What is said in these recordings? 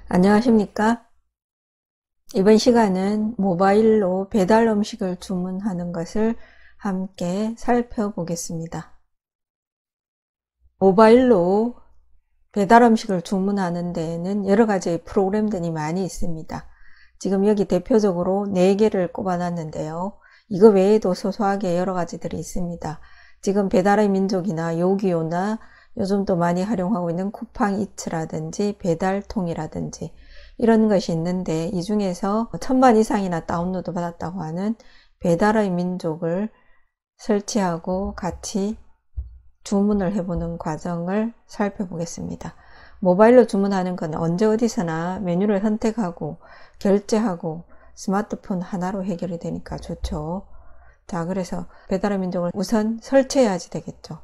안녕하십니까? 이번 시간은 모바일로 배달 음식을 주문하는 것을 함께 살펴보겠습니다. 모바일로 배달 음식을 주문하는 데에는 여러 가지 프로그램들이 많이 있습니다. 지금 여기 대표적으로 4개를 꼽아놨는데요. 이거 외에도 소소하게 여러 가지들이 있습니다. 지금 배달의 민족이나 요기요나 요즘 또 많이 활용하고 있는 쿠팡이츠라든지 배달통이라든지 이런 것이 있는데, 이 중에서 1000만 이상이나 다운로드 받았다고 하는 배달의 민족을 설치하고 같이 주문을 해보는 과정을 살펴보겠습니다. 모바일로 주문하는 건 언제 어디서나 메뉴를 선택하고 결제하고 스마트폰 하나로 해결이 되니까 좋죠. 자, 그래서 배달의 민족을 우선 설치해야지 되겠죠.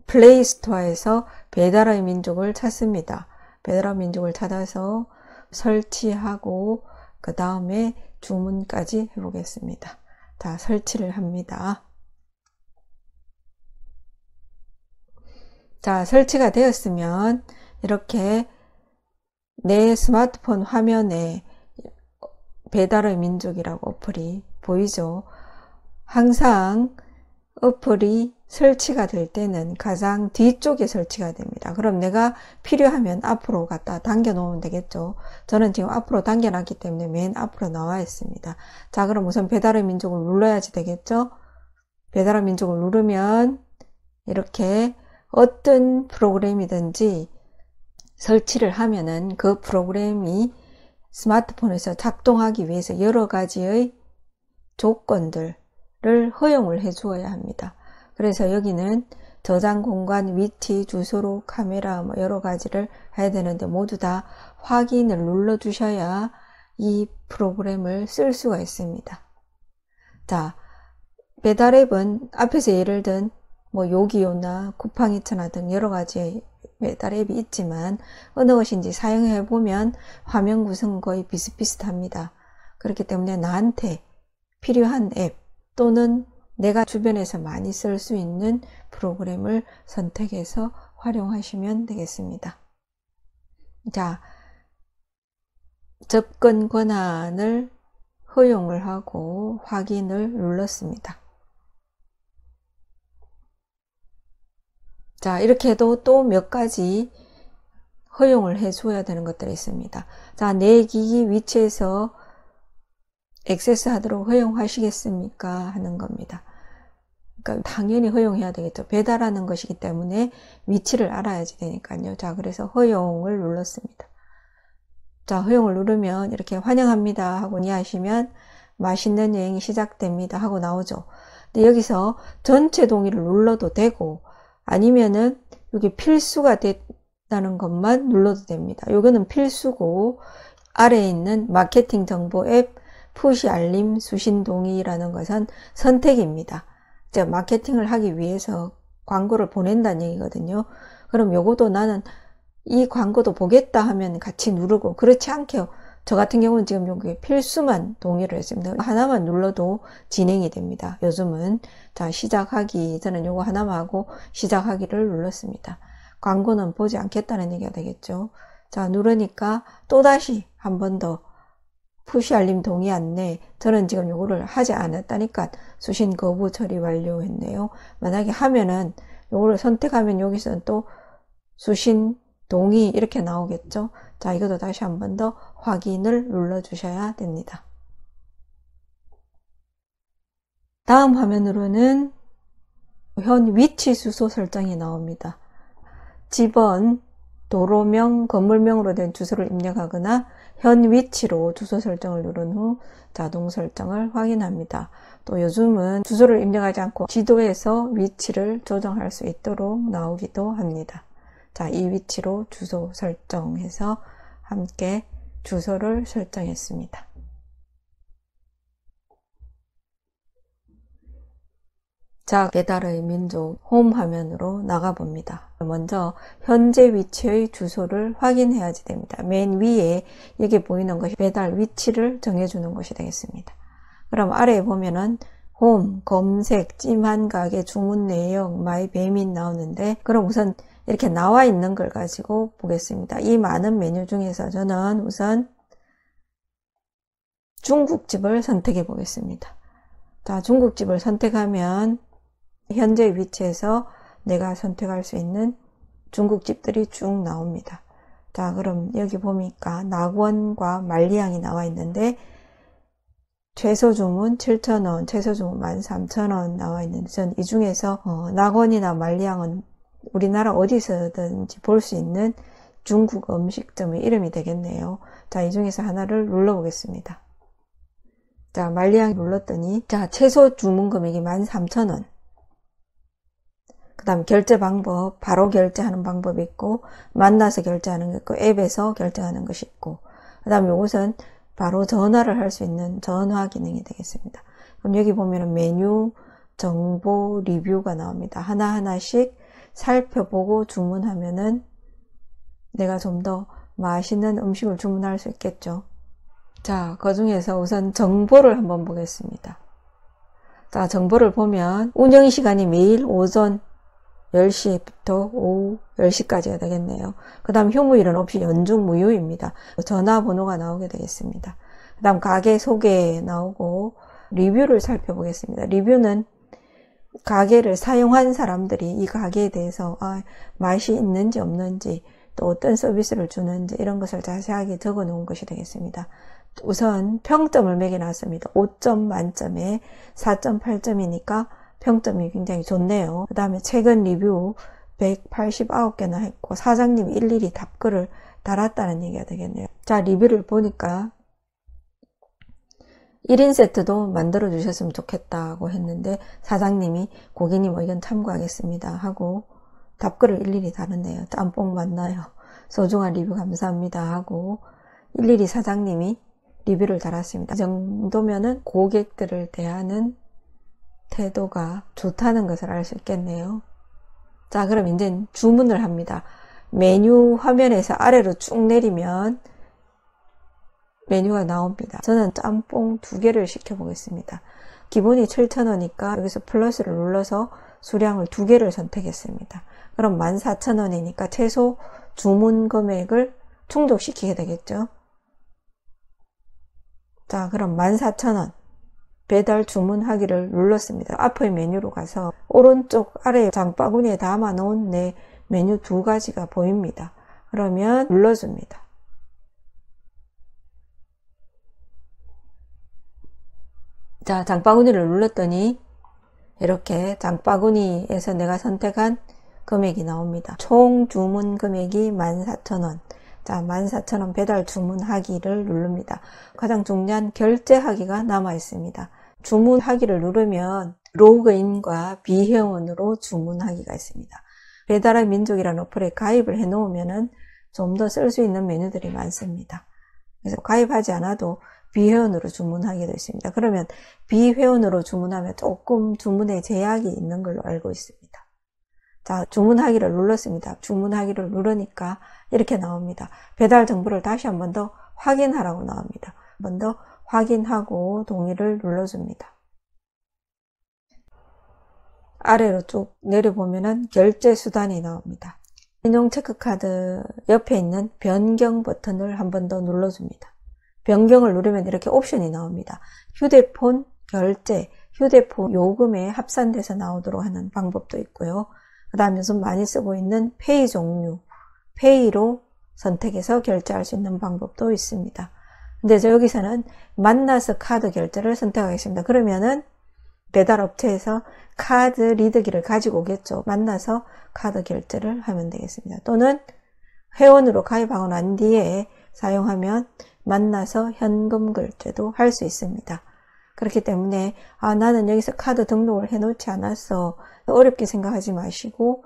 플레이스토어에서 배달의 민족을 찾습니다. 배달의 민족을 찾아서 설치하고 그 다음에 주문까지 해보겠습니다. 자, 설치를 합니다. 자, 설치가 되었으면 이렇게 내 스마트폰 화면에 배달의 민족이라고 어플이 보이죠. 항상 어플이 설치가 될 때는 가장 뒤쪽에 설치가 됩니다. 그럼 내가 필요하면 앞으로 갖다 당겨 놓으면 되겠죠. 저는 지금 앞으로 당겨 놨기 때문에 맨 앞으로 나와 있습니다. 자, 그럼 우선 배달의 민족을 눌러야지 되겠죠. 배달의 민족을 누르면 이렇게 어떤 프로그램이든지 설치를 하면은 그 프로그램이 스마트폰에서 작동하기 위해서 여러 가지의 조건들을 허용을 해 주어야 합니다. 그래서 여기는 저장 공간, 위치, 주소로, 카메라 뭐 여러 가지를 해야 되는데 모두 다 확인을 눌러 주셔야 이 프로그램을 쓸 수가 있습니다. 자, 배달 앱은 앞에서 예를 든 뭐 요기요나 쿠팡이츠나 등 여러 가지 배달 앱이 있지만 어느 것인지 사용해 보면 화면 구성은 거의 비슷비슷합니다. 그렇기 때문에 나한테 필요한 앱 또는 내가 주변에서 많이 쓸 수 있는 프로그램을 선택해서 활용하시면 되겠습니다. 자, 접근 권한을 허용을 하고 확인을 눌렀습니다. 자, 이렇게 해도 또 몇 가지 허용을 해줘야 되는 것들이 있습니다. 자, 내 기기 위치에서 액세스 하도록 허용하시겠습니까? 하는 겁니다. 그러니까 당연히 허용해야 되겠죠. 배달하는 것이기 때문에 위치를 알아야지 되니까요. 자, 그래서 허용을 눌렀습니다. 자, 허용을 누르면 이렇게 환영합니다 하고 이해하시면 맛있는 여행이 시작됩니다 하고 나오죠. 근데 여기서 전체 동의를 눌러도 되고 아니면은 여기 필수가 됐다는 것만 눌러도 됩니다. 요거는 필수고 아래에 있는 마케팅 정보 앱 푸시 알림 수신 동의라는 것은 선택입니다. 제가 마케팅을 하기 위해서 광고를 보낸다는 얘기거든요. 그럼 요것도 나는 이 광고도 보겠다 하면 같이 누르고, 그렇지 않게요. 저 같은 경우는 지금 여기 필수만 동의를 했습니다. 하나만 눌러도 진행이 됩니다. 요즘은. 자, 시작하기. 저는 요거 하나만 하고 시작하기를 눌렀습니다. 광고는 보지 않겠다는 얘기가 되겠죠. 자, 누르니까 또다시 한 번 더 푸시 알림 동의 안내. 저는 지금 요거를 하지 않았다니까 수신 거부 처리 완료했네요. 만약에 하면은 요거를 선택하면 여기서는 또 수신 동의 이렇게 나오겠죠. 자, 이것도 다시 한 번 더 확인을 눌러 주셔야 됩니다. 다음 화면으로는 현 위치 주소 설정이 나옵니다. 집원, 도로명, 건물명으로 된 주소를 입력하거나 현 위치로 주소 설정을 누른 후 자동 설정을 확인합니다. 또 요즘은 주소를 입력하지 않고 지도에서 위치를 조정할 수 있도록 나오기도 합니다. 자, 이 위치로 주소 설정해서 함께 주소를 설정했습니다. 자, 배달의 민족 홈 화면으로 나가봅니다. 먼저 현재 위치의 주소를 확인해야지 됩니다. 맨 위에 여기 보이는 것이 배달 위치를 정해주는 것이 되겠습니다. 그럼 아래에 보면은 홈, 검색, 찜한 가게, 주문 내역, 마이 배민 나오는데, 그럼 우선 이렇게 나와 있는 걸 가지고 보겠습니다. 이 많은 메뉴 중에서 저는 우선 중국집을 선택해 보겠습니다. 자, 중국집을 선택하면 현재 위치에서 내가 선택할 수 있는 중국집들이 쭉 나옵니다. 자, 그럼 여기 보니까 낙원과 만리향이 나와 있는데 최소 주문 7,000원, 최소 주문 13,000원 나와 있는데 전 이 중에서 낙원이나 만리향은 우리나라 어디서든지 볼 수 있는 중국 음식점의 이름이 되겠네요. 자, 이 중에서 하나를 눌러보겠습니다. 자, 만리향 눌렀더니 자, 최소 주문 금액이 13,000원. 그 다음 결제 방법, 바로 결제하는 방법이 있고 만나서 결제하는 게 있고 앱에서 결제하는 것이 있고 그 다음 이것은 바로 전화를 할 수 있는 전화 기능이 되겠습니다. 그럼 여기 보면은 메뉴, 정보, 리뷰가 나옵니다. 하나하나씩 살펴보고 주문하면은 내가 좀 더 맛있는 음식을 주문할 수 있겠죠. 자, 그 중에서 우선 정보를 한번 보겠습니다. 자, 정보를 보면 운영시간이 매일 오전 10시부터 오후 10시까지가 되겠네요. 그 다음 휴무일은 없이 연중 무휴입니다. 전화번호가 나오게 되겠습니다. 그 다음 가게 소개 나오고 리뷰를 살펴보겠습니다. 리뷰는 가게를 사용한 사람들이 이 가게에 대해서 맛이 있는지 없는지 또 어떤 서비스를 주는지 이런 것을 자세하게 적어 놓은 것이 되겠습니다. 우선 평점을 매겨놨습니다. 5점 만점에 4.8점이니까 평점이 굉장히 좋네요. 그 다음에 최근 리뷰 189개나 했고 사장님이 일일이 답글을 달았다는 얘기가 되겠네요. 자, 리뷰를 보니까 1인 세트도 만들어 주셨으면 좋겠다고 했는데 사장님이 고객님 의견 참고하겠습니다 하고 답글을 일일이 다르네요. 짬뽕 맞나요? 소중한 리뷰 감사합니다 하고 일일이 사장님이 리뷰를 달았습니다. 이 정도면은 고객들을 대하는 태도가 좋다는 것을 알 수 있겠네요. 자, 그럼 이제 주문을 합니다. 메뉴 화면에서 아래로 쭉 내리면 메뉴가 나옵니다. 저는 짬뽕 2개를 시켜보겠습니다. 기본이 7,000원이니까 여기서 플러스를 눌러서 수량을 2개를 선택했습니다. 그럼 14,000원이니까 최소 주문 금액을 충족시키게 되겠죠. 자, 그럼 14,000원 배달 주문하기를 눌렀습니다. 앞의 메뉴로 가서 오른쪽 아래 장바구니에 담아 놓은 내 메뉴 2가지가 보입니다. 그러면 눌러줍니다. 자, 장바구니를 눌렀더니 이렇게 장바구니에서 내가 선택한 금액이 나옵니다. 총 주문 금액이 14,000원. 자, 14,000원 배달 주문하기를 누릅니다. 가장 중요한 결제하기가 남아 있습니다. 주문하기를 누르면 로그인과 비회원으로 주문하기가 있습니다. 배달의 민족이라는 어플에 가입을 해 놓으면 좀 더 쓸 수 있는 메뉴들이 많습니다. 그래서 가입하지 않아도 비회원으로 주문하기도 있습니다. 그러면 비회원으로 주문하면 조금 주문에 제약이 있는 걸로 알고 있습니다. 자, 주문하기를 눌렀습니다. 주문하기를 누르니까 이렇게 나옵니다. 배달 정보를 다시 한 번 더 확인하라고 나옵니다. 한 번 더 확인하고 동의를 눌러줍니다. 아래로 쭉 내려보면은 결제 수단이 나옵니다. 신용 체크카드 옆에 있는 변경 버튼을 한 번 더 눌러줍니다. 변경을 누르면 이렇게 옵션이 나옵니다. 휴대폰 결제, 휴대폰 요금에 합산돼서 나오도록 하는 방법도 있고요. 그 다음에 요즘 많이 쓰고 있는 페이 종류, 페이로 선택해서 결제할 수 있는 방법도 있습니다. 근데 저 여기서는 만나서 카드 결제를 선택하겠습니다. 그러면은 배달업체에서 카드 리더기를 가지고 오겠죠. 만나서 카드 결제를 하면 되겠습니다. 또는 회원으로 가입하고 난 뒤에 사용하면 만나서 현금 결제도 할 수 있습니다. 그렇기 때문에 나는 여기서 카드 등록을 해 놓지 않았어. 어렵게 생각하지 마시고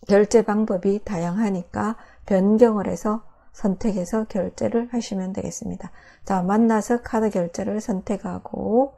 결제 방법이 다양하니까 변경을 해서 선택해서 결제를 하시면 되겠습니다. 자, 만나서 카드 결제를 선택하고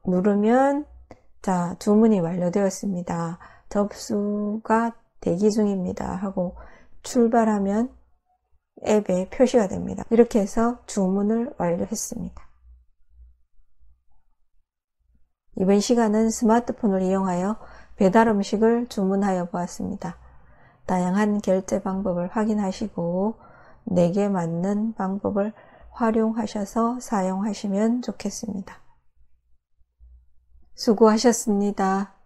누르면 자, 주문이 완료되었습니다. 접수가 대기 중입니다 하고 출발하면 앱에 표시가 됩니다. 이렇게 해서 주문을 완료했습니다. 이번 시간은 스마트폰을 이용하여 배달 음식을 주문하여 보았습니다. 다양한 결제 방법을 확인하시고 내게 맞는 방법을 활용하셔서 사용하시면 좋겠습니다. 수고하셨습니다.